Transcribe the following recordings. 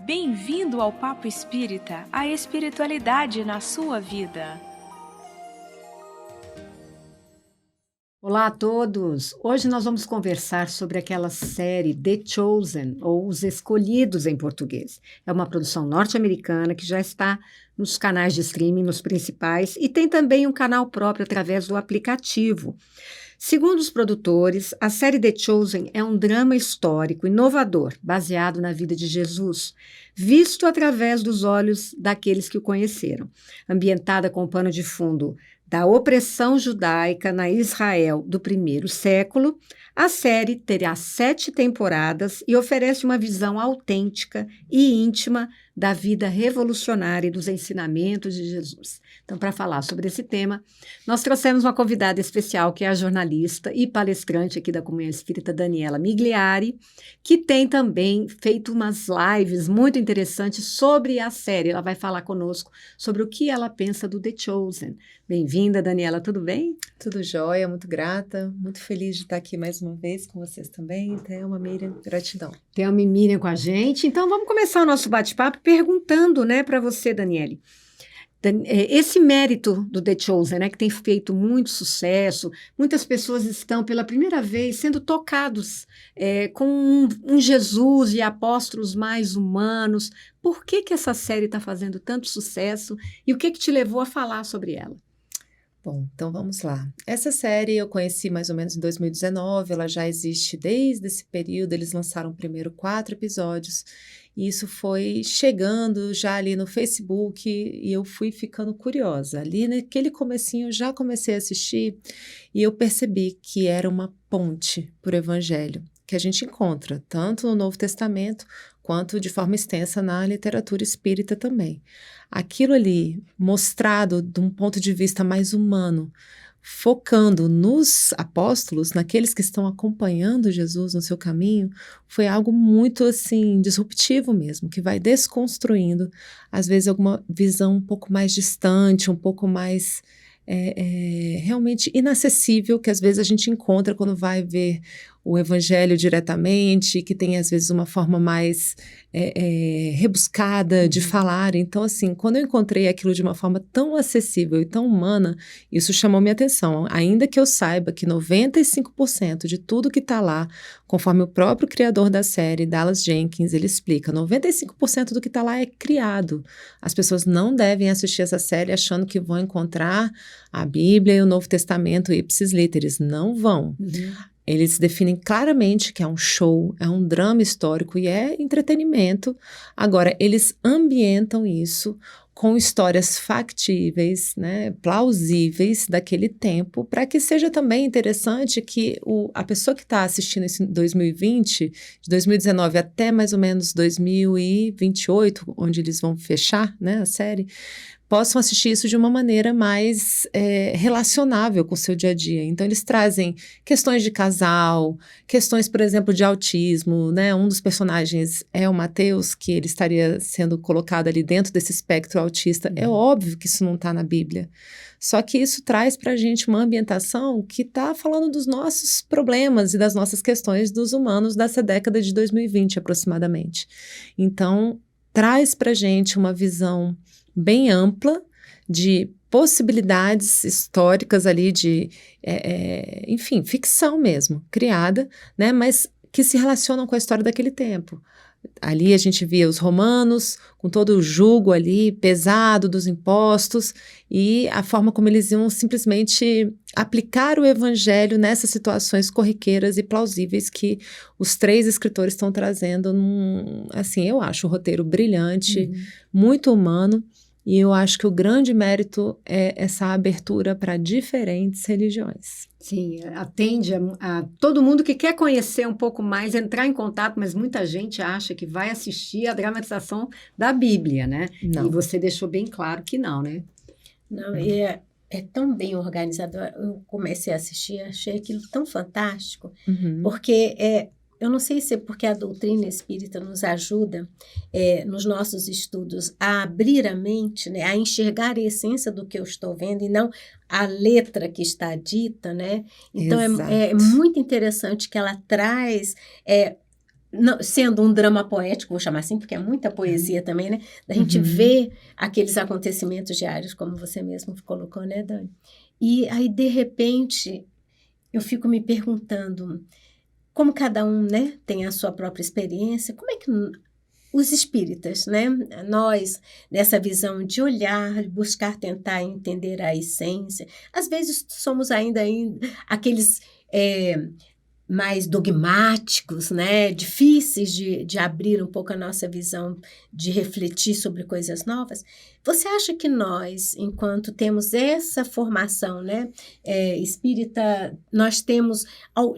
Bem-vindo ao Papo Espírita, a espiritualidade na sua vida. Olá a todos! Hoje nós vamos conversar sobre aquela série The Chosen, ou Os Escolhidos em português. É uma produção norte-americana que já está nos canais de streaming, nos principais, e tem também um canal próprio através do aplicativo. Segundo os produtores, a série The Chosen é um drama histórico inovador, baseado na vida de Jesus, visto através dos olhos daqueles que o conheceram. Ambientada com o pano de fundo da opressão judaica na Israel do primeiro século, a série terá 7 temporadas e oferece uma visão autêntica e íntima da vida revolucionária e dos ensinamentos de Jesus. Então, para falar sobre esse tema, nós trouxemos uma convidada especial, que é a jornalista e palestrante aqui da Comunhão Espírita, Daniela Migliari, que tem também feito umas lives muito interessantes sobre a série. Ela vai falar conosco sobre o que ela pensa do The Chosen. Bem-vinda, Daniela, tudo bem? Tudo jóia, muito grata, muito feliz de estar aqui mais uma vez com vocês também. Thelma, Miriam, gratidão. Thelma e Miriam com a gente. Então, vamos começar o nosso bate-papo perguntando, para você, Daniele. Esse mérito do The Chosen, que tem feito muito sucesso, muitas pessoas estão pela primeira vez sendo tocados com um Jesus e apóstolos mais humanos. Por que essa série está fazendo tanto sucesso e o que te levou a falar sobre ela? Bom, então vamos lá. Essa série eu conheci mais ou menos em 2019, ela já existe desde esse período, eles lançaram primeiro 4 episódios, e isso foi chegando já ali no Facebook, e eu fui ficando curiosa. Ali naquele comecinho eu já comecei a assistir, e eu percebi que era uma ponte para o Evangelho, que a gente encontra tanto no Novo Testamento, quanto de forma extensa na literatura espírita também. Aquilo ali, mostrado de um ponto de vista mais humano, focando nos apóstolos, naqueles que estão acompanhando Jesus no seu caminho, foi algo muito, assim, disruptivo mesmo, que vai desconstruindo, às vezes, alguma visão um pouco mais distante, um pouco mais realmente inacessível, que às vezes a gente encontra quando vai ver o Evangelho diretamente, que tem às vezes uma forma mais rebuscada de falar. Então, assim, quando eu encontrei aquilo de uma forma tão acessível e tão humana, isso chamou minha atenção. Ainda que eu saiba que 95% de tudo que está lá, conforme o próprio criador da série, Dallas Jenkins, ele explica, 95% do que está lá é criado. As pessoas não devem assistir essa série achando que vão encontrar a Bíblia e o Novo Testamento ipsis literis. Não vão. Uhum. Eles definem claramente que é um show, é um drama histórico e é entretenimento. Agora, eles ambientam isso com histórias factíveis, plausíveis daquele tempo, para que seja também interessante que a pessoa que está assistindo isso em 2020, de 2019 até mais ou menos 2028, onde eles vão fechar, a série, possam assistir isso de uma maneira mais relacionável com o seu dia a dia. Então, eles trazem questões de casal, questões, por exemplo, de autismo, Um dos personagens é o Mateus, que ele estaria sendo colocado ali dentro desse espectro autista. É óbvio que isso não está na Bíblia. Só que isso traz para a gente uma ambientação que está falando dos nossos problemas e das nossas questões dos humanos dessa década de 2020, aproximadamente. Então, traz para a gente uma visão bem ampla de possibilidades históricas ali de, enfim, ficção mesmo, criada, mas que se relacionam com a história daquele tempo. Ali a gente via os romanos com todo o jugo ali pesado dos impostos e a forma como eles iam simplesmente aplicar o evangelho nessas situações corriqueiras e plausíveis que os 3 escritores estão trazendo assim, eu acho o roteiro brilhante, muito humano. E eu acho que o grande mérito é essa abertura para diferentes religiões. Sim, atende a todo mundo que quer conhecer um pouco mais, entrar em contato, mas muita gente acha que vai assistir a dramatização da Bíblia, Não. E você deixou bem claro que não, Não, é tão bem organizado. Eu comecei a assistir, achei aquilo tão fantástico, porque eu não sei se é porque a doutrina espírita nos ajuda nos nossos estudos a abrir a mente, a enxergar a essência do que eu estou vendo e não a letra que está dita, Então, é muito interessante que ela traz sendo um drama poético, vou chamar assim, porque é muita poesia também, né? Da gente ver aqueles acontecimentos diários, como você mesmo colocou, né, Dani? E aí, de repente, eu fico me perguntando, como cada um, né, tem a sua própria experiência, como é que os espíritas, né, nós, nessa visão de olhar, buscar tentar entender a essência, às vezes somos ainda aqueles mais dogmáticos, né, difíceis de abrir um pouco a nossa visão, de refletir sobre coisas novas. Você acha que nós, enquanto temos essa formação, né, espírita, nós temos,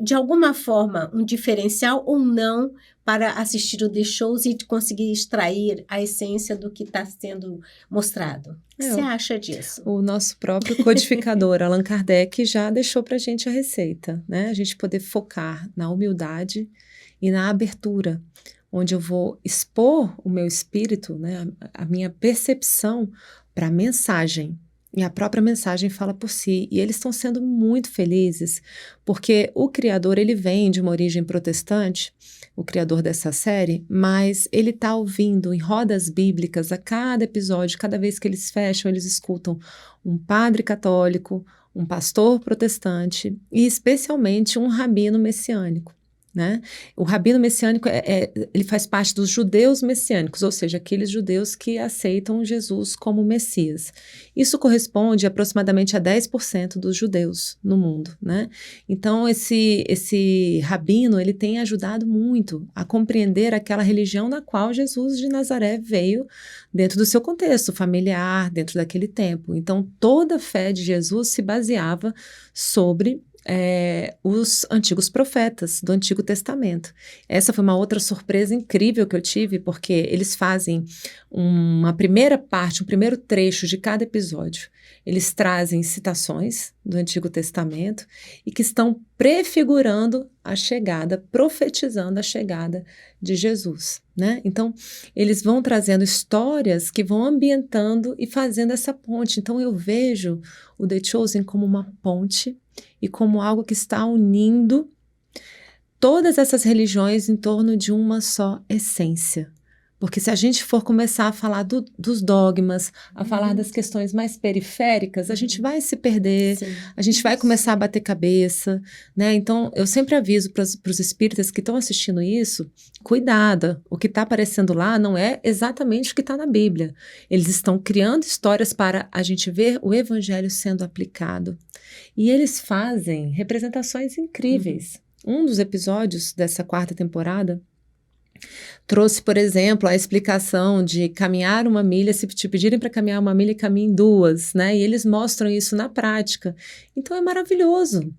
de alguma forma, um diferencial ou não para assistir o The Shows e conseguir extrair a essência do que está sendo mostrado? O que você acha disso? O nosso próprio codificador, Allan Kardec, já deixou para a gente a receita, né? A gente poder focar na humildade e na abertura, onde eu vou expor o meu espírito, né? A minha percepção para a mensagem. E a própria mensagem fala por si. E eles estão sendo muito felizes, porque o criador, ele vem de uma origem protestante, o criador dessa série, mas ele está ouvindo em rodas bíblicas a cada episódio, cada vez que eles fecham, eles escutam um padre católico, um pastor protestante e especialmente um rabino messiânico. Né? O rabino messiânico ele faz parte dos judeus messiânicos, ou seja, aqueles judeus que aceitam Jesus como Messias. Isso corresponde aproximadamente a 10% dos judeus no mundo, né? Então, esse rabino, ele tem ajudado muito a compreender aquela religião na qual Jesus de Nazaré veio dentro do seu contexto familiar, dentro daquele tempo. Então, toda a fé de Jesus se baseava sobre os antigos profetas do Antigo Testamento. Essa foi uma outra surpresa incrível que eu tive, porque eles fazem uma primeira parte, um primeiro trecho de cada episódio. Eles trazem citações do Antigo Testamento e que estão prefigurando a chegada, profetizando a chegada de Jesus, né? Então, eles vão trazendo histórias que vão ambientando e fazendo essa ponte. Então, eu vejo o The Chosen como uma ponte e como algo que está unindo todas essas religiões em torno de uma só essência. Porque se a gente for começar a falar dos dogmas, a falar das questões mais periféricas, a gente vai se perder, a gente vai começar a bater cabeça, né? Então, eu sempre aviso para os espíritas que estão assistindo isso, cuidado, o que está aparecendo lá não é exatamente o que está na Bíblia. Eles estão criando histórias para a gente ver o evangelho sendo aplicado. E eles fazem representações incríveis. Um dos episódios dessa 4ª temporada trouxe, por exemplo, a explicação de caminhar uma milha, se te pedirem para caminhar uma milha, caminhe 2, né? E eles mostram isso na prática. Então é maravilhoso.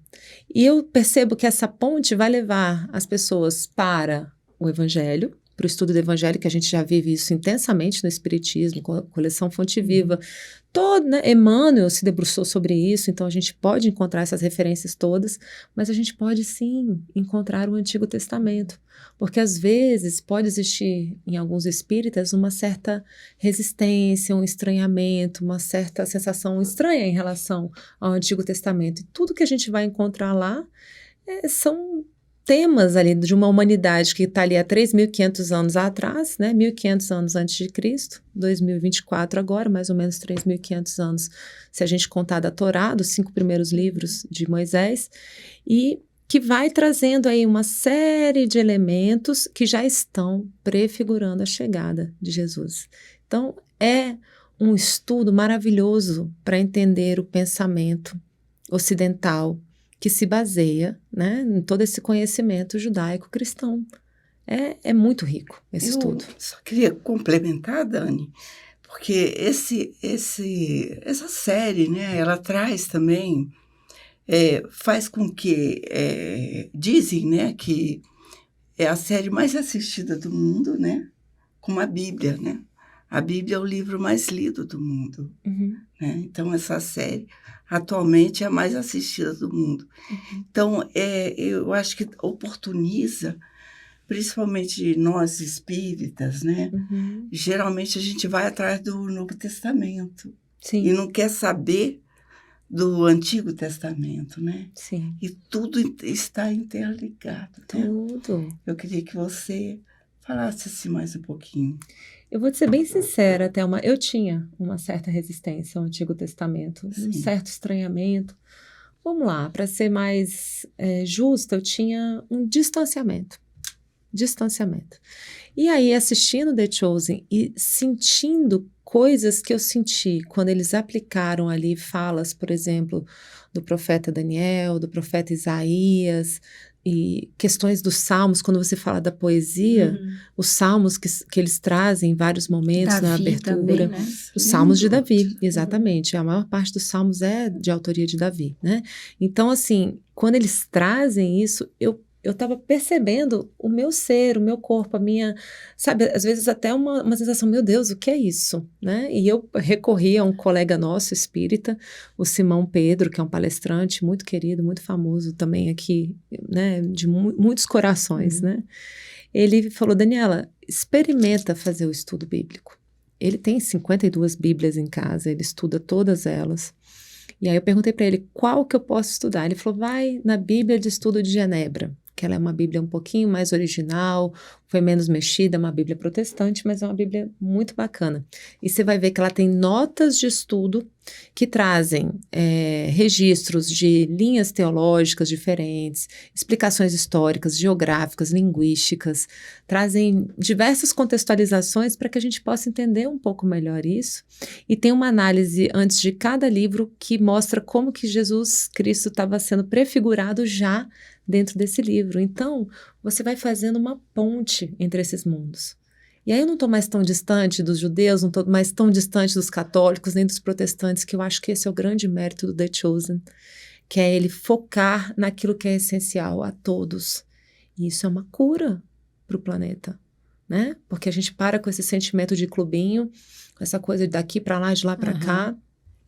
E eu percebo que essa ponte vai levar as pessoas para o Evangelho, para o estudo do Evangelho, que a gente já vive isso intensamente no Espiritismo, coleção Fonte Viva. Né, Emmanuel se debruçou sobre isso, então a gente pode encontrar essas referências todas, mas a gente pode sim encontrar o Antigo Testamento, porque às vezes pode existir em alguns espíritas uma certa resistência, um estranhamento, uma certa sensação estranha em relação ao Antigo Testamento. E tudo que a gente vai encontrar lá são temas ali de uma humanidade que está ali há 3.500 anos atrás, né? 1.500 anos antes de Cristo, 2024 agora, mais ou menos 3.500 anos, se a gente contar da Torá, dos 5 primeiros livros de Moisés, e que vai trazendo aí uma série de elementos que já estão prefigurando a chegada de Jesus. Então, é um estudo maravilhoso para entender o pensamento ocidental, que se baseia, né, em todo esse conhecimento judaico-cristão. É muito rico esse estudo. Só queria complementar, Dani, porque essa série, né, ela traz também, faz com que, dizem, né, que é a série mais assistida do mundo, né, como a Bíblia, né? A Bíblia é o livro mais lido do mundo, né? Então, essa série atualmente é a mais assistida do mundo. Então, eu acho que oportuniza, principalmente nós espíritas, né? Geralmente a gente vai atrás do Novo Testamento. Sim. E não quer saber do Antigo Testamento, né? Sim. E tudo está interligado. Né? Tudo. Eu queria que você falasse assim mais um pouquinho. Eu vou te ser bem sincera, Thelma, eu tinha uma certa resistência ao Antigo Testamento, um certo estranhamento. Vamos lá, para ser mais justa, eu tinha um distanciamento. E aí, assistindo The Chosen e sentindo coisas que eu senti quando eles aplicaram ali falas, por exemplo, do profeta Daniel, do profeta Isaías, e questões dos salmos, quando você fala da poesia, os salmos que eles trazem em vários momentos Davi na abertura, também, né? os salmos de Davi, exatamente, a maior parte dos salmos é de autoria de Davi, né? Então, assim, quando eles trazem isso, eu estava percebendo o meu ser, o meu corpo, a minha, sabe, às vezes até uma sensação, meu Deus, o que é isso, né? E eu recorri a um colega nosso, espírita, o Simão Pedro, que é um palestrante muito querido, muito famoso também aqui, né, de muitos corações, né? Ele falou, Daniela, experimenta fazer o estudo bíblico. Ele tem 52 Bíblias em casa, ele estuda todas elas. E aí eu perguntei para ele, qual que eu posso estudar? Ele falou, vai na Bíblia de Estudo de Genebra, que ela é uma Bíblia um pouquinho mais original, foi menos mexida, é uma Bíblia protestante, mas é uma Bíblia muito bacana. E você vai ver que ela tem notas de estudo que trazem registros de linhas teológicas diferentes, explicações históricas, geográficas, linguísticas, trazem diversas contextualizações para que a gente possa entender um pouco melhor isso. E tem uma análise antes de cada livro que mostra como que Jesus Cristo estava sendo prefigurado já dentro desse livro. Então, você vai fazendo uma ponte entre esses mundos. E aí eu não estou mais tão distante dos judeus, não estou mais tão distante dos católicos, nem dos protestantes, que eu acho que esse é o grande mérito do The Chosen, que é ele focar naquilo que é essencial a todos. E isso é uma cura para o planeta, né? Porque a gente para com esse sentimento de clubinho, com essa coisa de daqui para lá, de lá para cá.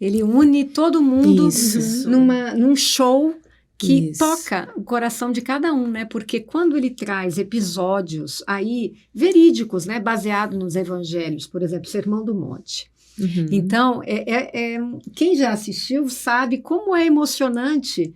Ele une todo mundo Isso. num show que Isso. toca o coração de cada um, né? Porque quando ele traz episódios aí verídicos, né? Baseado nos evangelhos, por exemplo, Sermão do Monte. Então, quem já assistiu sabe como é emocionante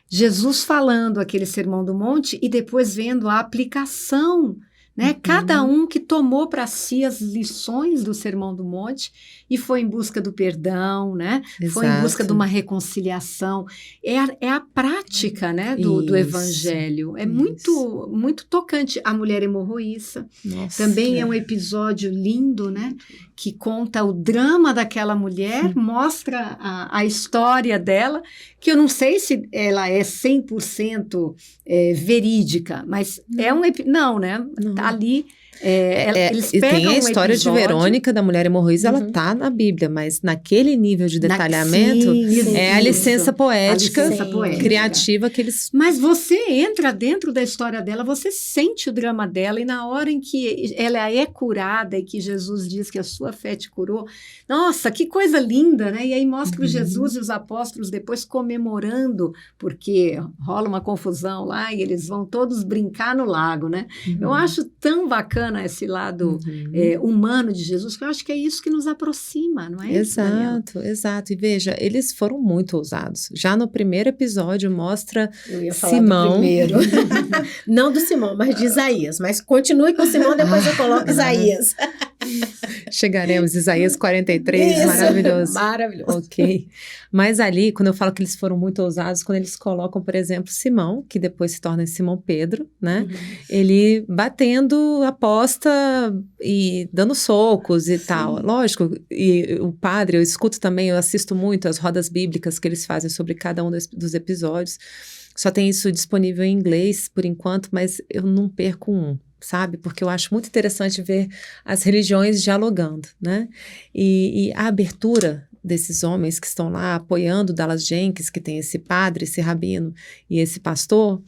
Jesus falando aquele Sermão do Monte e depois vendo a aplicação, né? Cada um que tomou para si as lições do Sermão do Monte e foi em busca do perdão, né? Exato. Foi em busca de uma reconciliação. É a prática, né? Do evangelho. É muito, muito tocante. A mulher hemorroíça. Nossa. Também é um episódio lindo, né? Que conta o drama daquela mulher, mostra a história dela, que eu não sei se ela é 100% verídica, mas é um... Não, né? Tá ali... eles pegam tem a história de episódio, Verônica, da mulher hemorroísa, ela tá na Bíblia, mas naquele nível de detalhamento, é a licença poética, criativa que eles... Mas você entra dentro da história dela, você sente o drama dela, e na hora em que ela é curada e que Jesus diz que a sua fé te curou, nossa, que coisa linda, né? E aí mostra o Jesus e os apóstolos depois comemorando, porque rola uma confusão lá e eles vão todos brincar no lago, né? Eu acho tão bacana esse lado humano de Jesus, que eu acho que é isso que nos aproxima, não é? Exato. E veja, eles foram muito ousados. Já no primeiro episódio mostra Eu ia falar Simão. do primeiro. Não do Simão, mas de Isaías. Mas continue com o Simão, depois eu coloco Isaías. Chegaremos, Isaías 43, Isso, maravilhoso. Maravilhoso. Ok. Mas ali, quando eu falo que eles foram muito ousados, quando eles colocam, por exemplo, Simão, que depois se torna Simão Pedro, né? Ele batendo aposta e dando socos e tal. Lógico, e o padre, eu escuto também, eu assisto muito as rodas bíblicas que eles fazem sobre cada um dos episódios. Só tem isso disponível em inglês, por enquanto, mas eu não perco um. Sabe? Porque eu acho muito interessante ver as religiões dialogando, né? E a abertura desses homens que estão lá apoiando Dallas Jenkins, que tem esse padre, esse rabino e esse pastor,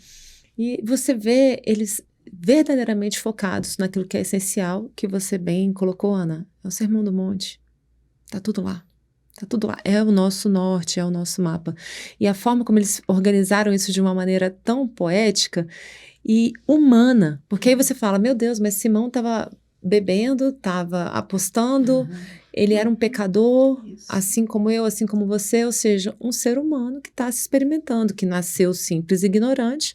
e você vê eles verdadeiramente focados naquilo que é essencial, que você bem colocou, Ana, é o Sermão do Monte. Tá tudo lá. Tá tudo lá. É o nosso norte, é o nosso mapa. E a forma como eles organizaram isso de uma maneira tão poética e humana, porque aí você fala, meu Deus, mas Simão estava bebendo, estava apostando, ele era um pecador, Isso. assim como eu, assim como você, ou seja, um ser humano que está se experimentando, que nasceu simples e ignorante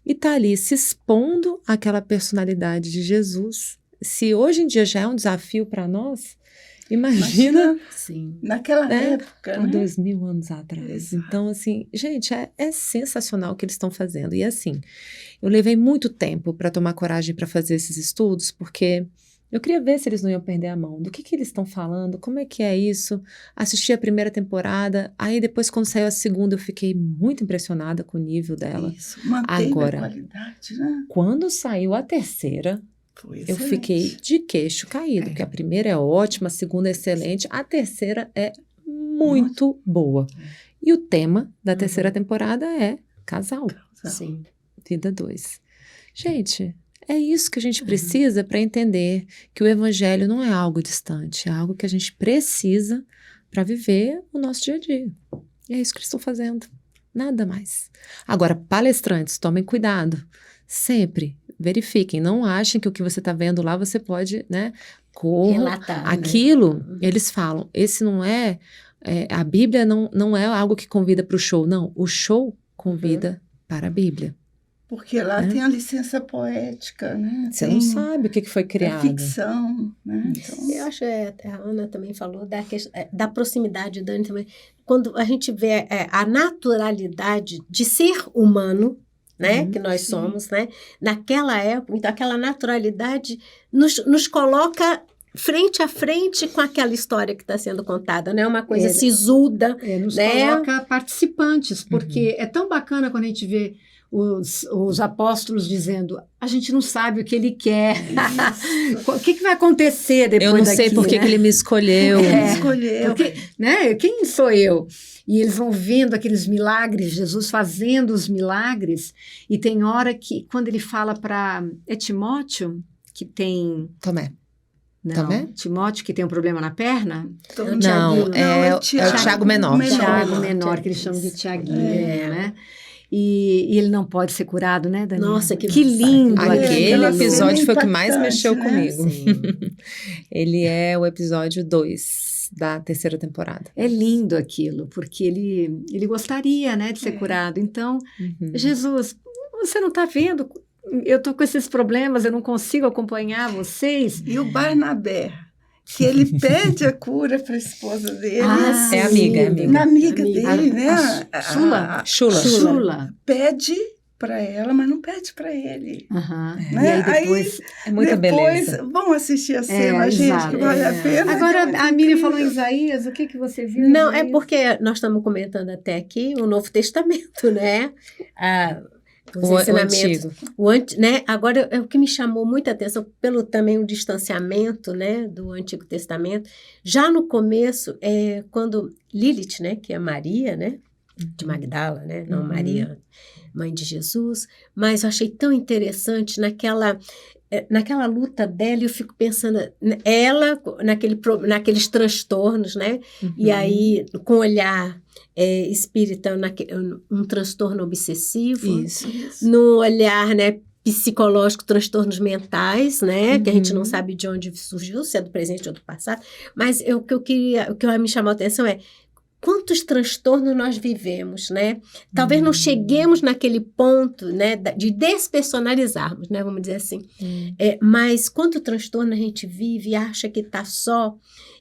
e está ali se expondo àquela personalidade de Jesus. Se hoje em dia já é um desafio para nós, imagina Sim. Naquela né? época, Há né? 2000 anos atrás. Exato. Então, assim, gente, é sensacional o que eles estão fazendo. E assim, eu levei muito tempo para tomar coragem para fazer esses estudos, porque eu queria ver se eles não iam perder a mão. Do que eles estão falando? Como é que é isso? Assisti a primeira temporada, aí depois quando saiu a segunda eu fiquei muito impressionada com o nível dela. Isso, manteve Agora, a qualidade, né? Quando saiu a terceira, Foi eu excelente. fiquei de queixo caído, porque a primeira é ótima, a segunda é excelente, a terceira é muito boa. E o tema da terceira temporada é casal, Sim. vida 2. Gente, é isso que a gente precisa para entender que o evangelho não é algo distante, é algo que a gente precisa para viver o nosso dia a dia. E é isso que eles estão fazendo, nada mais. Agora, palestrantes, tomem cuidado, sempre verifiquem, não achem que o que você está vendo lá você pode, né, Relatar, né? aquilo, eles falam, esse não é, a Bíblia não é algo que convida para o show, não, o show convida para a Bíblia. Porque lá tem a licença poética, né? Você tem não sabe o que foi a criado. ficção, né? Então, Eu acho, a Ana também falou da proximidade, Dani também. Quando a gente vê a naturalidade de ser humano, né, que nós somos, né, naquela época, então aquela naturalidade nos coloca frente a frente com aquela história que está sendo contada, né, uma coisa sisuda, Nos né? coloca participantes, porque é tão bacana quando a gente vê os apóstolos dizendo, a gente não sabe o que ele quer, o que vai acontecer depois Eu não daqui, sei por que né? que ele me escolheu. escolheu. Porque, né, quem sou eu? E eles vão vendo aqueles milagres, Jesus fazendo os milagres, e tem hora que, quando ele fala para Timóteo, que tem... Tomé. Não, Tomé? Timóteo, que tem um problema na perna? Não, Tiaguinho. é o Tiago Menor. Tiago Menor, Menor, que eles chamam de Tiaguinho, É. né? E ele não pode ser curado, né, Daniela? Nossa, que lindo! Aquele aquela episódio cena foi o que mais impactante, mexeu né? comigo. Sim. Ele é o episódio 2 da terceira temporada. É lindo aquilo, porque ele gostaria, né, de ser curado. Então, Jesus, você não está vendo? Eu estou com esses problemas, eu não consigo acompanhar vocês. E o Barnabé, que ele pede a cura para a esposa dele. Ah, É amiga, é amiga. Na amiga Amiga. dele, né? Shula? Shula. Shula. Pede para ela, mas não pede para ele. Aham. Né? E aí depois... É muita Depois, beleza. vamos assistir a cena, gente, exato. que vale a pena. Agora, que é a Miriam incrível. falou em Isaías, o que você viu? em Não, é Isaías? porque nós estamos comentando até aqui o Novo Testamento, né? Os O ensinamentos. antigo. Né? Agora, o que me chamou muita atenção, pelo também o distanciamento, né, do Antigo Testamento, já no começo, quando Lilith, né, que é Maria, né, de Magdala, né, não Maria, mãe de Jesus, mas eu achei tão interessante naquela luta dela, eu fico pensando, ela naqueles transtornos, né, e aí com o olhar espírita, um transtorno obsessivo, Isso. no olhar, né, psicológico, transtornos mentais, né, que a gente não sabe de onde surgiu, se é do presente ou do passado, mas o que me chamou a atenção é quantos transtornos nós vivemos, né? Talvez não cheguemos naquele ponto, né, de despersonalizarmos, né, vamos dizer assim. Mas quanto transtorno a gente vive e acha que está só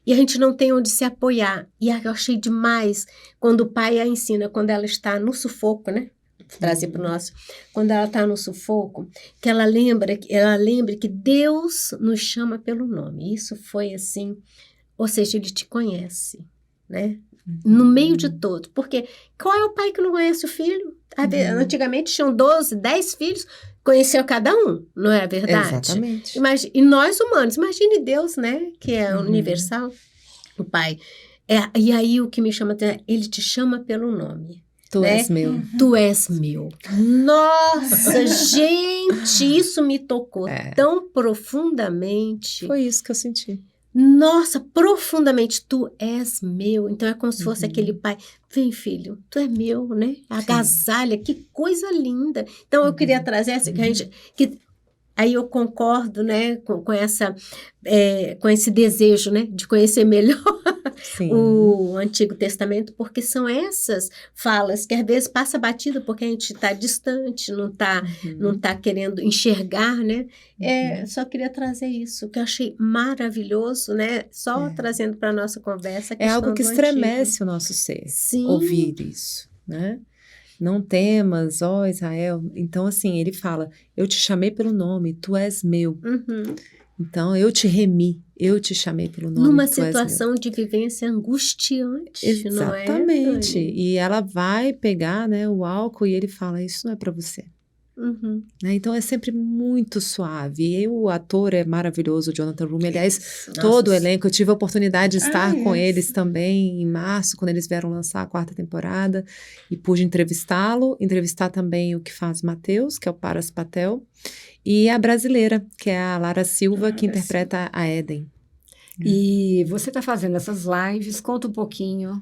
e a gente não tem onde se apoiar. E eu achei demais quando o pai a ensina, quando ela está no sufoco, né? Vou trazer para o nosso. Quando ela está no sufoco, que ela lembre que Deus nos chama pelo nome. Isso foi assim, ou seja, Ele te conhece, né? No meio de todo. Porque qual é o pai que não conhece o filho? Antigamente tinham 12, 10 filhos, conheceu cada um, não é verdade? Exatamente. E nós humanos, imagine Deus, né? Que é universal, o pai. E aí o que me chama atenção, Ele te chama pelo nome. Tu né? és meu. Tu és meu. Nossa, gente, isso me tocou tão profundamente. Foi isso que eu senti. Nossa, profundamente, tu és meu. Então é como se fosse aquele pai, vem filho, tu é meu, né? Agasalha, que coisa linda. Então eu queria trazer essa, que Aí eu concordo, né, com com esse desejo, né, de conhecer melhor Sim. o Antigo Testamento, porque são essas falas que às vezes passa batido porque a gente está distante, não tá querendo enxergar, né? Só queria trazer isso, que eu achei maravilhoso, né? Só trazendo para a nossa conversa a É algo questão que do estremece Antigo. o nosso ser, Sim. ouvir isso, né? Não temas, ó Israel. Então, assim, ele fala, eu te chamei pelo nome, tu és meu. Uhum. Então, eu te remi, eu te chamei pelo nome, Numa tu és meu. situação de vivência angustiante, Exatamente. não é, Dani? E ela vai pegar, né, o álcool e ele fala, isso não é para você. Uhum. Né? Então é sempre muito suave. E o ator é maravilhoso, o Jonathan Rumi. Aliás, Nossa, todo o elenco, eu tive a oportunidade de estar com yes. eles também em março, quando eles vieram lançar a 4ª temporada, e pude entrevistá-lo, entrevistar também o que faz Mateus, que é o Paras Patel, e a brasileira, que é a Lara Silva, que interpreta a Eden. E você está fazendo essas lives, conta um pouquinho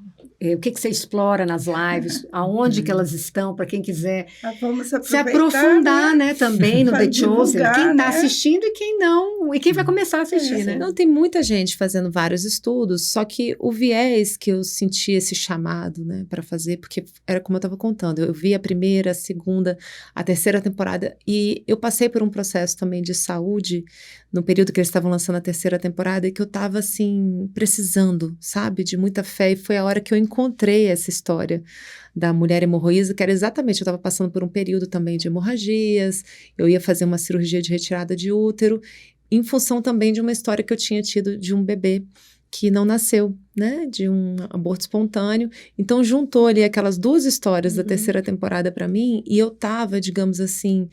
o que você explora nas lives, aonde que elas estão, para quem quiser Vamos se aprofundar, né, também no The Chosen, divulgar, quem está né? assistindo e quem não, e quem vai começar a assistir, né? Não, tem muita gente fazendo vários estudos, só que o viés que eu senti esse chamado, né, para fazer, porque era como eu estava contando, eu vi a 1ª, a 2ª, a 3ª temporada, e eu passei por um processo também de saúde, no período que eles estavam lançando a 3ª temporada, e que eu estava, assim, precisando, sabe, de muita fé, e foi a hora que eu encontrei essa história da mulher hemorroísa, que era exatamente, eu estava passando por um período também de hemorragias, eu ia fazer uma cirurgia de retirada de útero, em função também de uma história que eu tinha tido de um bebê que não nasceu, né, de um aborto espontâneo. Então juntou ali aquelas 2 histórias da 3ª temporada para mim, e eu tava, digamos assim,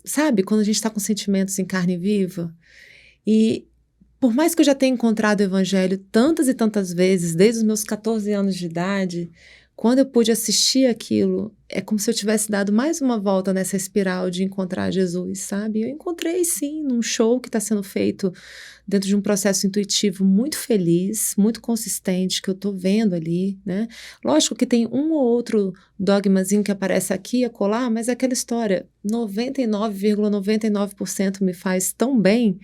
sabe, quando a gente tá com sentimentos em carne viva, e por mais que eu já tenha encontrado o evangelho tantas e tantas vezes, desde os meus 14 anos de idade, quando eu pude assistir aquilo, é como se eu tivesse dado mais uma volta nessa espiral de encontrar Jesus, sabe? Eu encontrei, sim, num show que está sendo feito dentro de um processo intuitivo muito feliz, muito consistente, que eu estou vendo ali, né? Lógico que tem um ou outro dogmazinho que aparece aqui e acolá, mas é aquela história, 99,99% me faz tão bem,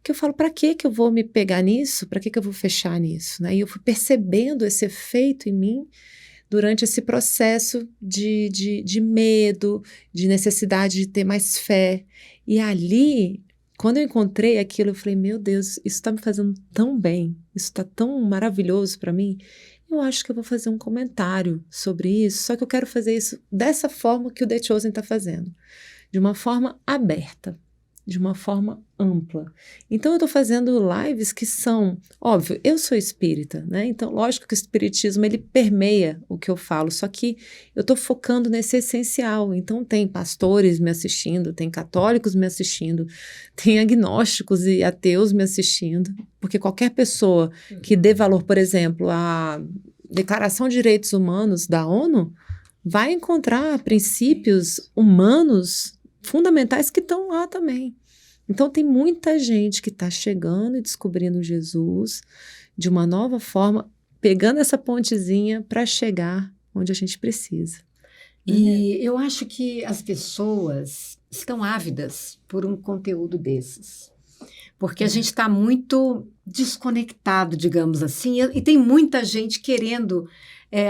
que eu falo, para que eu vou me pegar nisso? Para que eu vou fechar nisso? Né? E eu fui percebendo esse efeito em mim durante esse processo de medo, de necessidade de ter mais fé. E ali, quando eu encontrei aquilo, eu falei, meu Deus, isso está me fazendo tão bem, isso está tão maravilhoso para mim, eu acho que eu vou fazer um comentário sobre isso, só que eu quero fazer isso dessa forma que o The Chosen está fazendo, de uma forma aberta, de uma forma ampla. Então eu estou fazendo lives que são, óbvio, eu sou espírita, né? Então lógico que o espiritismo ele permeia o que eu falo, só que eu estou focando nesse essencial. Então tem pastores me assistindo, tem católicos me assistindo, tem agnósticos e ateus me assistindo, porque qualquer pessoa que dê valor, por exemplo, à Declaração de Direitos Humanos da ONU, vai encontrar princípios humanos fundamentais que estão lá também. Então tem muita gente que está chegando e descobrindo Jesus de uma nova forma, pegando essa pontezinha para chegar onde a gente precisa. E eu acho que as pessoas estão ávidas por um conteúdo desses. Porque a gente está muito desconectado, digamos assim, e tem muita gente querendo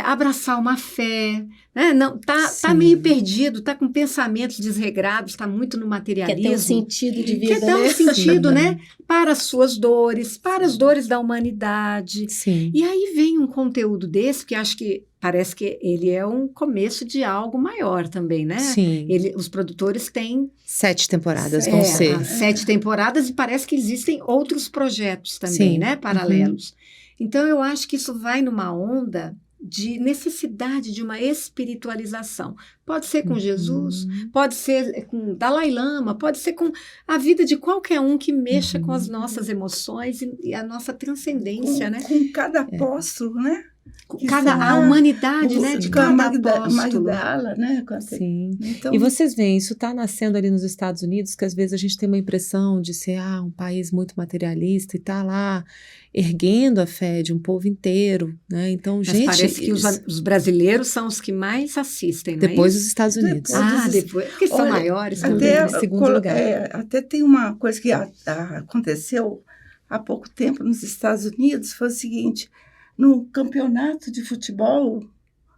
abraçar uma fé, né? Não, tá meio perdido, tá com pensamentos desregrados, está muito no materialismo. Quer ter um sentido de vida, Quer ter um sentido, né? Para as suas dores, para as dores da humanidade. Sim. E aí vem um conteúdo desse, que acho que parece que ele é um começo de algo maior também, né? Sim. Os produtores têm 7 temporadas vão ser. 7 temporadas, e parece que existem outros projetos também, Sim. né? Paralelos. Então, eu acho que isso vai numa onda de necessidade de uma espiritualização. Pode ser com Jesus, pode ser com Dalai Lama, pode ser com a vida de qualquer um que mexa com as nossas emoções e a nossa transcendência, né? Com cada apóstolo, né? a humanidade, né, de cada apóstolo. Magdala, né? Sim. Então, E vocês veem, isso está nascendo ali nos Estados Unidos, que às vezes a gente tem uma impressão de ser um país muito materialista e está lá erguendo a fé de um povo inteiro, né? Então, Mas gente, parece que os brasileiros são os que mais assistem, não depois é dos Estados Unidos. depois, porque são maiores até- também, né? em segundo lugar. Até tem uma coisa que aconteceu há pouco tempo nos Estados Unidos, foi o seguinte, no campeonato de futebol,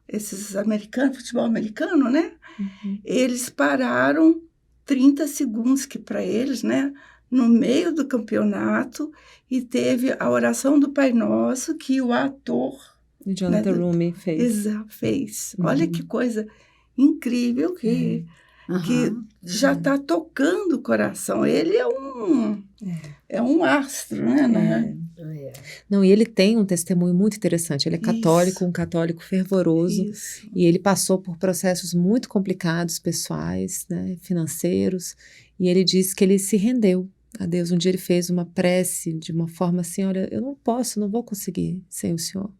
esses americanos, futebol americano, né? Uhum. Eles pararam 30 segundos, que para eles, né? No meio do campeonato, e teve a oração do Pai Nosso, que o ator O Jonathan Rumi fez. fez. Uhum. Olha que coisa incrível que já está tocando o coração. Ele é um astro, né? Não, e ele tem um testemunho muito interessante. Ele é católico, Isso. um católico fervoroso, Isso. e ele passou por processos muito complicados, pessoais, né, financeiros, e ele disse que ele se rendeu a Deus. Um dia ele fez uma prece de uma forma assim, olha, eu não vou conseguir sem o Senhor.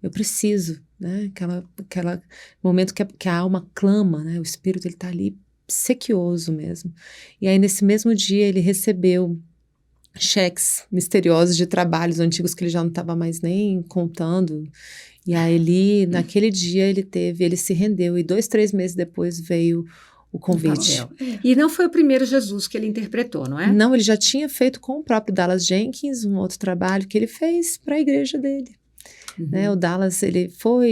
Eu preciso, né? Aquela momento que a alma clama, né? O espírito ele está ali sequioso mesmo. E aí nesse mesmo dia ele recebeu cheques misteriosos de trabalhos antigos que ele já não estava mais nem contando. E aí naquele dia ele se rendeu, e 2, 3 meses depois veio o convite. E não foi o primeiro Jesus que ele interpretou, não é? Não, ele já tinha feito com o próprio Dallas Jenkins um outro trabalho que ele fez para a igreja dele. Né, o Dallas, ele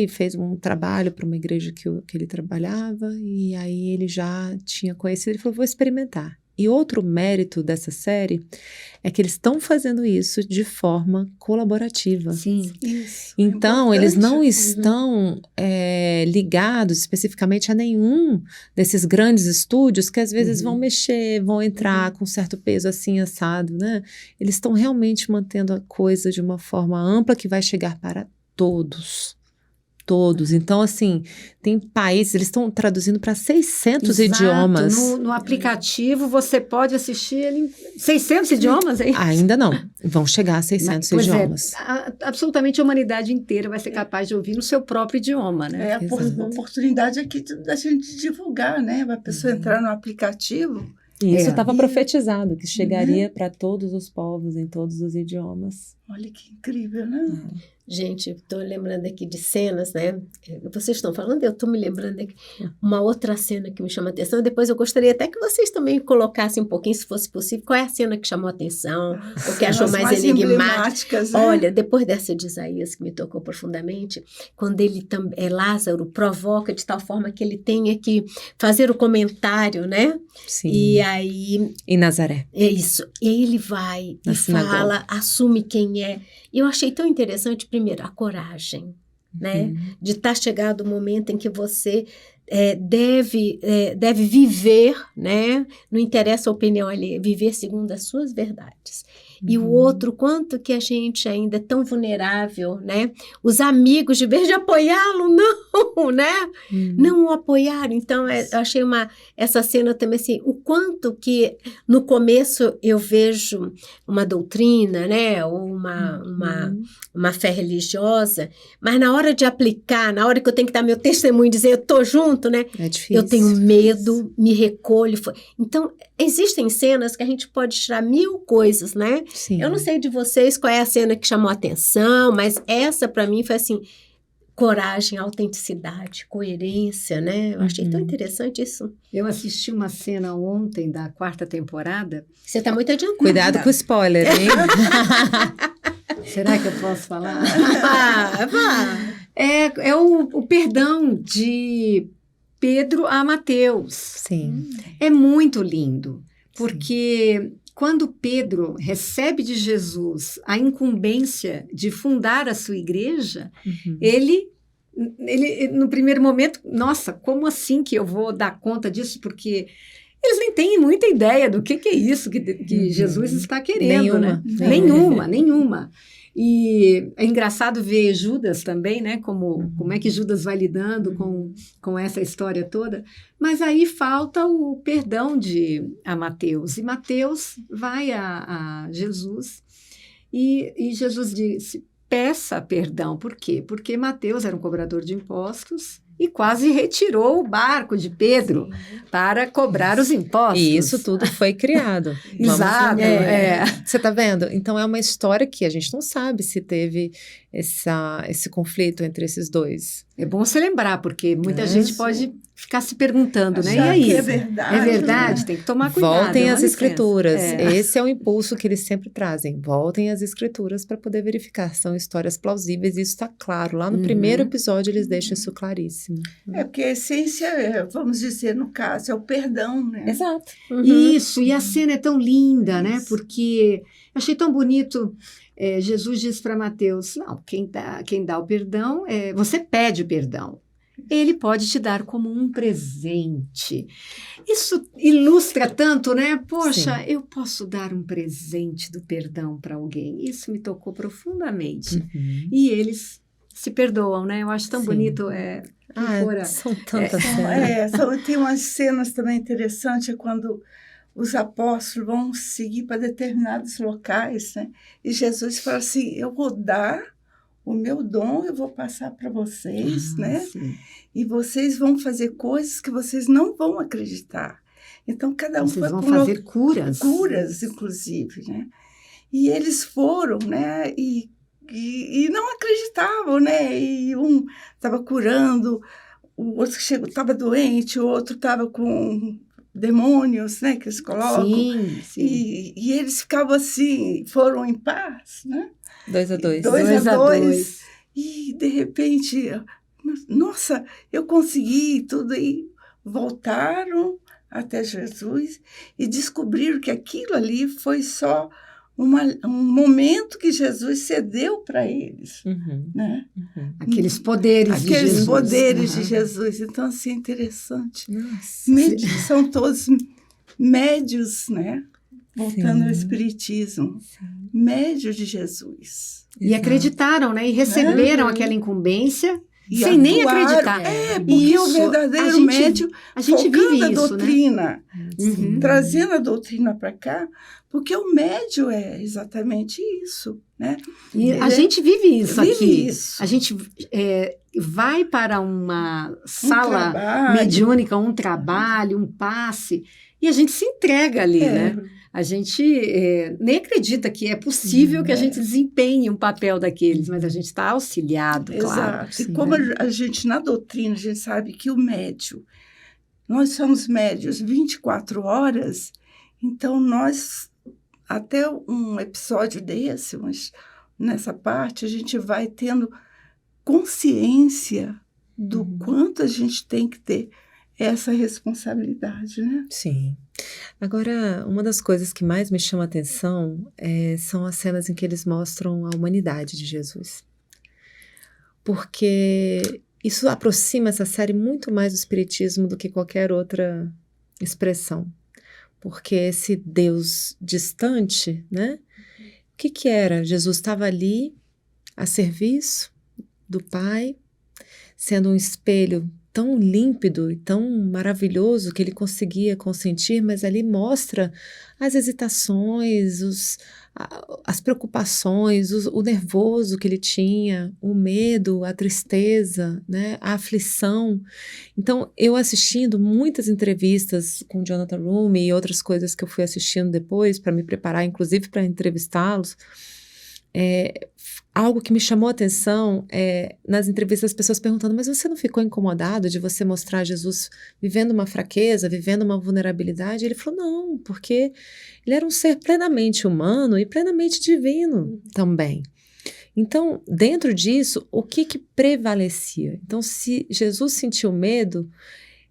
fez um trabalho para uma igreja que ele trabalhava, e aí ele já tinha conhecido, ele falou, vou experimentar. E outro mérito dessa série é que eles estão fazendo isso de forma colaborativa. Sim. Isso. Então, eles não Importante. estão ligados especificamente a nenhum desses grandes estúdios que às vezes vão mexer, vão entrar com certo peso assim, assado, né? Eles estão realmente mantendo a coisa de uma forma ampla que vai chegar para todos. Todos. Então, assim, tem países, eles estão traduzindo para 600 idiomas. No aplicativo você pode assistir ele em 600 idiomas, hein? Ainda não. Vão chegar a 600 Pois idiomas. Absolutamente a humanidade inteira vai ser capaz de ouvir no seu próprio idioma, né? É a oportunidade aqui da gente divulgar, né? A pessoa entrar no aplicativo. E isso estava profetizado, que chegaria para todos os povos, em todos os idiomas. Olha que incrível, né? Gente, estou lembrando aqui de cenas, né? Vocês estão falando, eu estou me lembrando aqui. Uma outra cena que me chama a atenção. Depois eu gostaria até que vocês também colocassem um pouquinho, se fosse possível, qual é a cena que chamou a atenção, o que achou mais enigmática. Né? Olha, depois dessa de Isaías, que me tocou profundamente, quando ele Lázaro provoca de tal forma que ele tenha que fazer o comentário, né? Sim. E aí... Em Nazaré. É isso. E aí ele vai e fala, assume quem é. E eu achei tão interessante, primeiro, a coragem, né? De estar chegado o momento em que você deve viver, né? Não interessa a opinião ali, viver segundo as suas verdades. E o outro, quanto que a gente ainda é tão vulnerável, né? Os amigos, de vez de apoiá-lo, não, né? Não o apoiaram. Então, eu achei essa cena também assim, o quanto que no começo eu vejo uma doutrina, né? Ou uma fé religiosa, mas na hora de aplicar, na hora que eu tenho que dar meu testemunho e dizer eu tô junto, né? É difícil. Eu tenho medo, me recolho. Então, existem cenas que a gente pode tirar 1000 coisas, né? Sim. Eu não sei de vocês qual é a cena que chamou a atenção, mas essa para mim foi assim, coragem, autenticidade, coerência, né? Eu achei tão interessante isso. Eu assisti uma cena ontem da 4ª temporada. Você tá muito adiantado. Cuidado com o spoiler, hein? Será que eu posso falar? Vá. É o perdão de Pedro a Mateus. Sim. É muito lindo, porque quando Pedro recebe de Jesus a incumbência de fundar a sua igreja, ele, no primeiro momento, nossa, como assim que eu vou dar conta disso? Porque eles nem têm muita ideia do que é isso que Jesus está querendo, Nenhuma. né? Nenhuma. E é engraçado ver Judas também, né? Como é que Judas vai lidando com essa história toda. Mas aí falta o perdão a Mateus. E Mateus vai a Jesus e Jesus disse, peça perdão. Por quê? Porque Mateus era um cobrador de impostos e quase retirou o barco de Pedro para cobrar os impostos. E isso tudo foi criado. Exato. Você está vendo? Então é uma história que a gente não sabe se teve esse conflito entre esses dois. É bom você lembrar, porque muita gente pode ficar se perguntando, né? E aí? Que é verdade. É verdade, né? Tem que tomar cuidado. Voltem às escrituras. É. Esse é o impulso que eles sempre trazem. Voltem às escrituras para poder verificar. São histórias plausíveis e isso está claro. Lá no primeiro episódio eles deixam isso claríssimo. É porque a essência, vamos dizer, no caso, é o perdão, né? Exato. Isso, e a cena é tão linda, né? Porque eu achei tão bonito. Jesus diz para Mateus, não, quem dá o perdão, você pede o perdão. Ele pode te dar como um presente. Isso ilustra tanto, né? Poxa, Sim. eu posso dar um presente do perdão para alguém. Isso me tocou profundamente. E eles se perdoam, né? Eu acho tão bonito. São tantas cenas. Tem umas cenas também interessantes, quando os apóstolos vão seguir para determinados locais, né? E Jesus fala assim, eu vou dar o meu dom, eu vou passar para vocês, né? Sim. E vocês vão fazer coisas que vocês não vão acreditar. Então, cada um vocês foi vão fazer curas. Curas, inclusive, né? E eles foram, né? E não acreditavam, né? E um estava curando, o outro estava doente, o outro estava com demônios, né? Que eles colocam. Sim. E eles ficavam assim, foram em paz, né? 2-2. 2-2. E, de repente, nossa, eu consegui tudo. E voltaram até Jesus e descobriram que aquilo ali foi só um momento que Jesus cedeu para eles. Né? Aqueles poderes de Jesus. Aqueles poderes de Jesus. Então, assim, é interessante. São todos médios, né? Voltando ao Espiritismo. Médios de Jesus. E acreditaram, né? E receberam aquela incumbência sem atuaram, nem acreditar. Porque isso, o verdadeiro médio, a gente vive a isso, doutrina, né? trazendo a doutrina para cá, porque o médio é exatamente isso, né? E a gente vive isso aqui. Isso. A gente vai para uma sala mediúnica, um trabalho, um passe, e a gente se entrega ali, né? A gente nem acredita que é possível que a gente desempenhe um papel daqueles, mas a gente está auxiliado, claro. Exato. E como a gente, na doutrina, a gente sabe que o médio, nós somos médios 24 horas, então nós, até um episódio desse, mas nessa parte, a gente vai tendo consciência do quanto a gente tem que ter essa responsabilidade, né? Sim. Agora, uma das coisas que mais me chama a atenção são as cenas em que eles mostram a humanidade de Jesus. Porque isso aproxima essa série muito mais do Espiritismo do que qualquer outra expressão. Porque esse Deus distante, né? O que era? Jesus estava ali a serviço do Pai, sendo um espelho tão límpido e tão maravilhoso que ele conseguia consentir, mas ali mostra as hesitações, as preocupações, o nervoso que ele tinha, o medo, a tristeza, né, a aflição. Então, eu assistindo muitas entrevistas com Jonathan Rumi e outras coisas que eu fui assistindo depois para me preparar, inclusive para entrevistá-los, algo que me chamou a atenção nas entrevistas as pessoas perguntando, mas você não ficou incomodado de você mostrar Jesus vivendo uma fraqueza, vivendo uma vulnerabilidade? Ele falou, não, porque ele era um ser plenamente humano e plenamente divino também. Então, dentro disso, o que prevalecia? Então, se Jesus sentiu medo,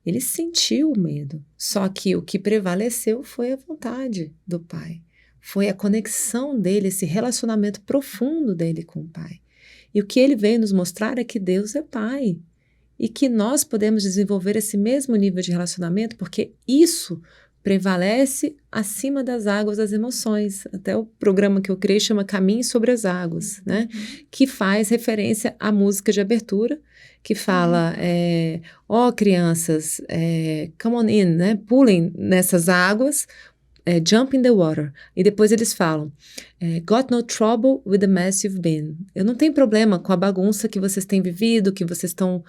ele sentiu o medo, só que o que prevaleceu foi a vontade do Pai. Foi a conexão dele, esse relacionamento profundo dele com o Pai. E o que ele veio nos mostrar é que Deus é Pai. E que nós podemos desenvolver esse mesmo nível de relacionamento, porque isso prevalece acima das águas das emoções. Até o programa que eu criei chama Caminho sobre as Águas, né? Que faz referência à música de abertura, que fala, crianças, come on in, né? Pulem nessas águas, Jump in the water. E depois eles falam, got no trouble with the mess you've been. Eu não tenho problema com a bagunça que vocês têm vivido, que vocês estão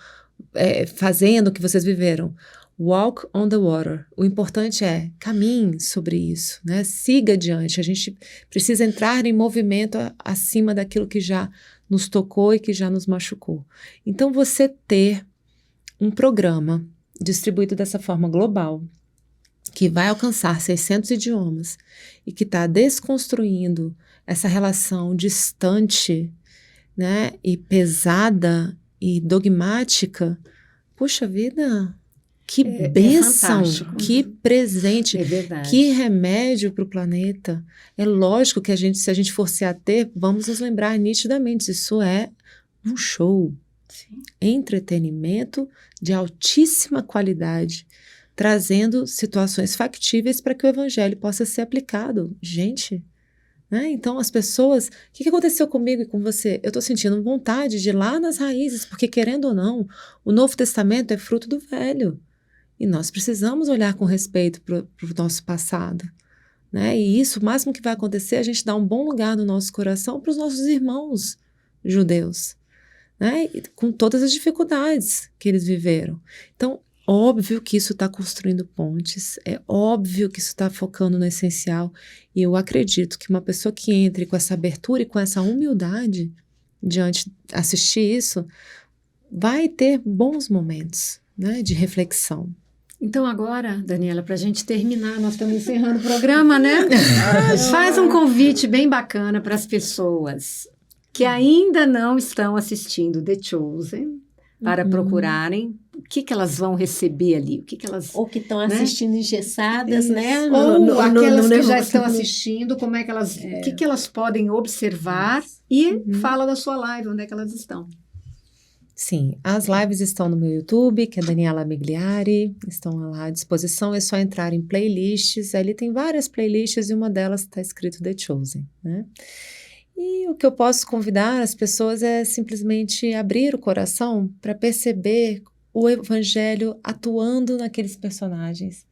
fazendo, que vocês viveram. Walk on the water. O importante é caminhe sobre isso, né? Siga adiante. A gente precisa entrar em movimento acima daquilo que já nos tocou e que já nos machucou. Então, você ter um programa distribuído dessa forma global, que vai alcançar 600 idiomas e que está desconstruindo essa relação distante, né, e pesada e dogmática, puxa vida, que bênção, que presente, que remédio para o planeta. É lógico que se a gente for se ater, vamos nos lembrar nitidamente, isso é um show, entretenimento de altíssima qualidade, trazendo situações factíveis para que o evangelho possa ser aplicado. Gente, né? Então as pessoas, o que aconteceu comigo e com você? Eu estou sentindo vontade de ir lá nas raízes, porque querendo ou não, o Novo Testamento é fruto do Velho. E nós precisamos olhar com respeito para o nosso passado, né? E isso, o máximo que vai acontecer é a gente dar um bom lugar no nosso coração para os nossos irmãos judeus, né? E com todas as dificuldades que eles viveram. Então, óbvio que isso está construindo pontes, é óbvio que isso está focando no essencial, e eu acredito que uma pessoa que entre com essa abertura e com essa humildade diante de assistir isso, vai ter bons momentos, né, de reflexão. Então agora, Daniela, para a gente terminar, nós estamos encerrando o programa, né? Faz um convite bem bacana para as pessoas que ainda não estão assistindo The Chosen, para procurarem o que elas vão receber ali, o que elas... Ou que estão assistindo engessadas, né? Ou aquelas que já estão assistindo, como é que elas... O que elas podem observar e fala da sua live, onde é que elas estão. Sim, as lives estão no meu YouTube, que é Daniela Migliari, estão lá à disposição, é só entrar em playlists, ali tem várias playlists e uma delas está escrito The Chosen, né? E o que eu posso convidar as pessoas é simplesmente abrir o coração para perceber o evangelho atuando naqueles personagens,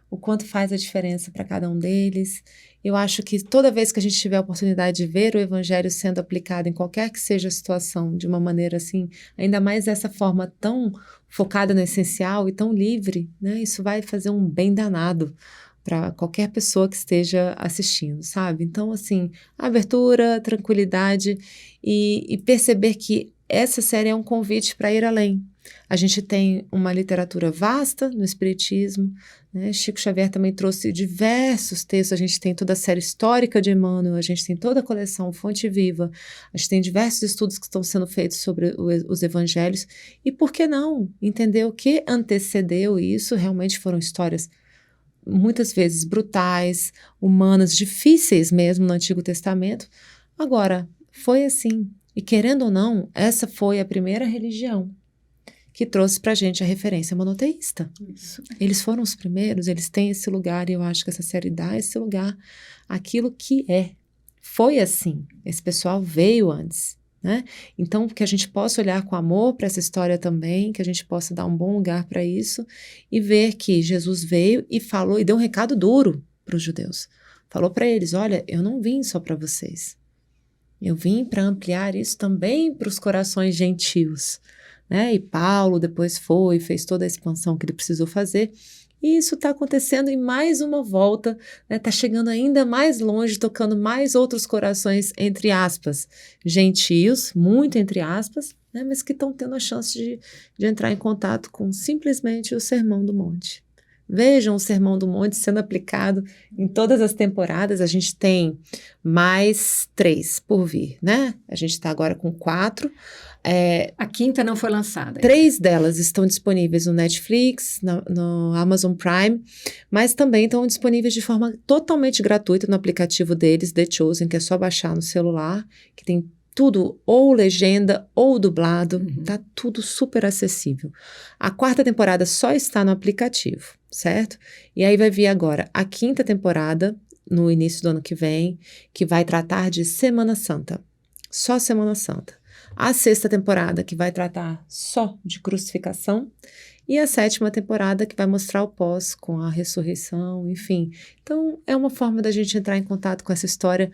o quanto faz a diferença para cada um deles. Eu acho que toda vez que a gente tiver a oportunidade de ver o evangelho sendo aplicado em qualquer que seja a situação, de uma maneira assim, ainda mais dessa forma tão focada no essencial e tão livre, né? Isso vai fazer um bem danado para qualquer pessoa que esteja assistindo, sabe? Então, assim, abertura, tranquilidade e perceber que essa série é um convite para ir além. A gente tem uma literatura vasta no Espiritismo, né? Chico Xavier também trouxe diversos textos, a gente tem toda a série histórica de Emmanuel, a gente tem toda a coleção Fonte Viva, a gente tem diversos estudos que estão sendo feitos sobre os evangelhos, e por que não entender o que antecedeu isso? Realmente foram histórias muitas vezes brutais, humanas, difíceis mesmo no Antigo Testamento. Agora, foi assim, e querendo ou não, essa foi a primeira religião que trouxe pra gente a referência monoteísta. Isso. Eles foram os primeiros, eles têm esse lugar, e eu acho que essa série dá esse lugar, aquilo que foi assim, esse pessoal veio antes, né? Então, que a gente possa olhar com amor para essa história também, que a gente possa dar um bom lugar para isso, e ver que Jesus veio e falou, e deu um recado duro para os judeus. Falou para eles, olha, eu não vim só para vocês, eu vim para ampliar isso também para os corações gentios, né? E Paulo depois fez toda a expansão que ele precisou fazer, e isso está acontecendo em mais uma volta, né? Tá chegando ainda mais longe, tocando mais outros corações, entre aspas, gentios, muito entre aspas, né? Mas que estão tendo a chance de entrar em contato com simplesmente o Sermão do Monte. Vejam o Sermão do Monte sendo aplicado em todas as temporadas. A gente tem mais 3 por vir, né? A gente está agora com 4. A quinta não foi lançada. 3 delas estão disponíveis no Netflix, no Amazon Prime, mas também estão disponíveis de forma totalmente gratuita no aplicativo deles, The Chosen, que é só baixar no celular, que tem tudo, ou legenda, ou dublado, tá tudo super acessível. A 4ª temporada só está no aplicativo, certo? E aí vai vir agora a 5ª temporada, no início do ano que vem, que vai tratar de Semana Santa. Só Semana Santa. A 6ª temporada, que vai tratar só de crucificação. E a 7ª temporada, que vai mostrar o pós, com a ressurreição, enfim. Então, é uma forma da gente entrar em contato com essa história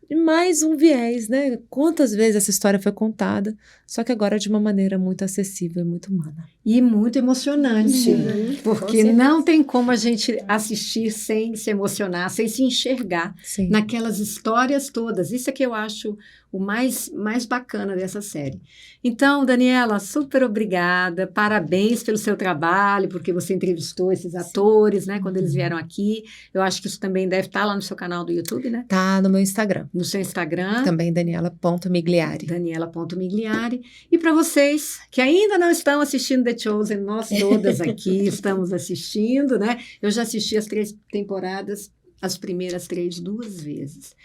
de mais um viés, né? Quantas vezes essa história foi contada, só que agora de uma maneira muito acessível e muito humana. E muito emocionante, porque certeza. não tem como a gente assistir sem se emocionar, sem se enxergar Sim. naquelas histórias todas. Isso é que eu acho o mais bacana dessa série. Então, Daniela, super obrigada, parabéns pelo seu trabalho, porque você entrevistou esses atores, né, quando eles vieram aqui. Eu acho que isso também deve estar lá no seu canal do YouTube, né? Tá no meu Instagram. No seu Instagram. Também Daniela.migliari. Daniela.migliari. E para vocês que ainda não estão assistindo The Chosen, nós todas aqui estamos assistindo, né? Eu já assisti as 3 temporadas, as primeiras 3, 2 vezes.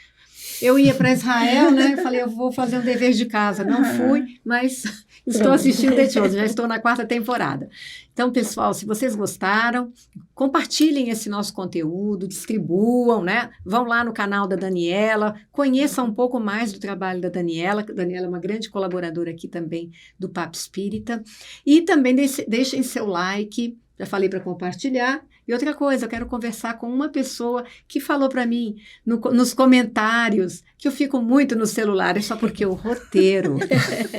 Eu ia para Israel, né? Falei, eu vou fazer um dever de casa. Não fui, mas estou assistindo The Chosen, já estou na 4ª temporada. Então, pessoal, se vocês gostaram, compartilhem esse nosso conteúdo, distribuam, né? Vão lá no canal da Daniela, conheçam um pouco mais do trabalho da Daniela. A Daniela é uma grande colaboradora aqui também do Papo Espírita. E também deixem seu like, já falei para compartilhar. E outra coisa, eu quero conversar com uma pessoa que falou para mim nos comentários que eu fico muito no celular, é só porque o roteiro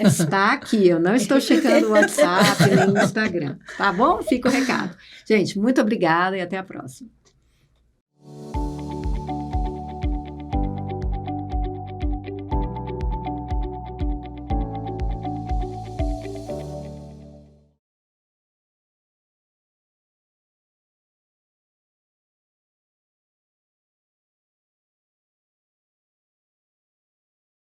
está aqui. Eu não estou checando o WhatsApp nem o Instagram. Tá bom? Fica o recado. Gente, muito obrigada e até a próxima.